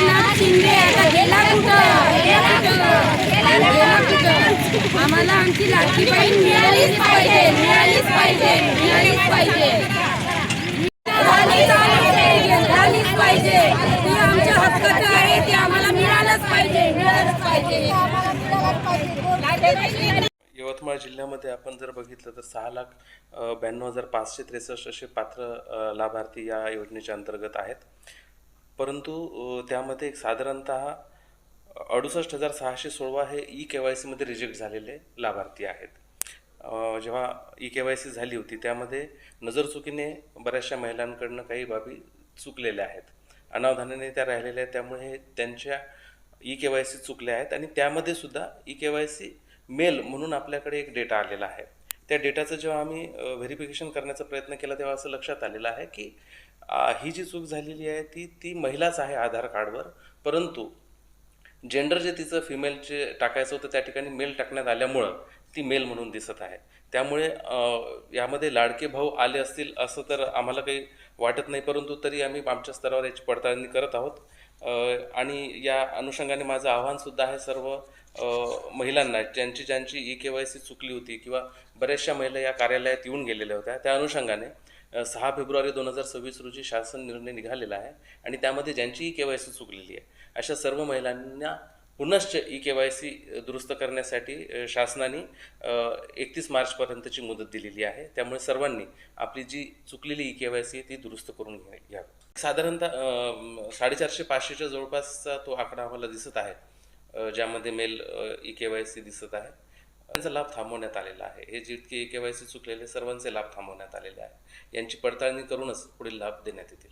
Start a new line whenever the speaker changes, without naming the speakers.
एकनाथ शिंदे आता गेला कुठं, गेला कुठं. आम्हाला आमची लाडकी बहीण मिळालीच पाहिजे, मिळालीच पाहिजे, मिळालीच पाहिजे, झालीच पाहिजे. ती आमच्या हक्काचं आहे, ते आम्हाला मिळालंच पाहिजे, मिळालंच पाहिजे.
यवतमाळ जिल्ह्यामध्ये आपण जर बघितलं तर 6,92,563 असे पात्र लाभार्थी या योजनेच्या अंतर्गत आहेत. परंतु त्यामध्ये एक साधारणतः 68,616 हे KYC मध्ये रिजेक्ट झालेले लाभार्थी आहेत. जेव्हा KYC झाली होती त्यामध्ये नजरचुकीने बऱ्याचशा महिलांकडनं काही बाबी चुकलेल्या आहेत, अनावधानाने त्या राहिलेल्या आहेत. त्यामुळे त्यांच्या KYC चुकल्या आहेत आणि त्यामध्ये सुद्धा KYC मेल म्हणून आपल्याकडे एक डेटा आलेला आहे. त्या डेटाचं जेव्हा आम्ही व्हेरिफिकेशन करण्याचा प्रयत्न केला तेव्हा असं लक्षात आलेलं आहे की ही जी चूक झालेली आहे ती महिलाच आहे आधार कार्डवर, परंतु जेंडर जे तिचं फिमेलचे टाकायचं होतं त्या ठिकाणी मेल टाकण्यात आल्यामुळं ती मेल म्हणून दिसत आहे. त्यामुळे यामध्ये लाडके भाऊ आले असतील असं तर आम्हाला काही वाटत नाही, परंतु तरी आम्ही आमच्या स्तरावर याची पडताळणी करत आहोत. आणि या अनुषंगाने माझं आव्हानसुद्धा आहे सर्व महिलांना ज्यांची KYC चुकली होती किंवा बऱ्याचशा महिला या कार्यालयात येऊन गेलेल्या होत्या, त्या अनुषंगाने 6 फेब्रुवारी 2026 रोजी शासन निर्णय निघालेला आहे आणि त्यामध्ये ज्यांची KYC चुकलेली आहे अशा सर्व महिलांना पुनश्च KYC दुरुस्त करण्यासाठी शासनाने 31 मार्चपर्यंतची मुदत दिलेली आहे. त्यामुळे सर्वांनी आपली जी चुकलेली KYC ती दुरुस्त करून घ्यावी. साधारणतः 450-500च्या जवळपासचा तो आकडा आम्हाला दिसत आहे, ज्यामध्ये मेल KYC दिसत आहे. त्यांचा लाभ थांबवण्यात आलेला आहे. हे जितके KYC चुकलेले सर्वांचे लाभ थांबवण्यात आलेले आहे. यांची पडताळणी करूनच पुढील लाभ देण्यात येतील.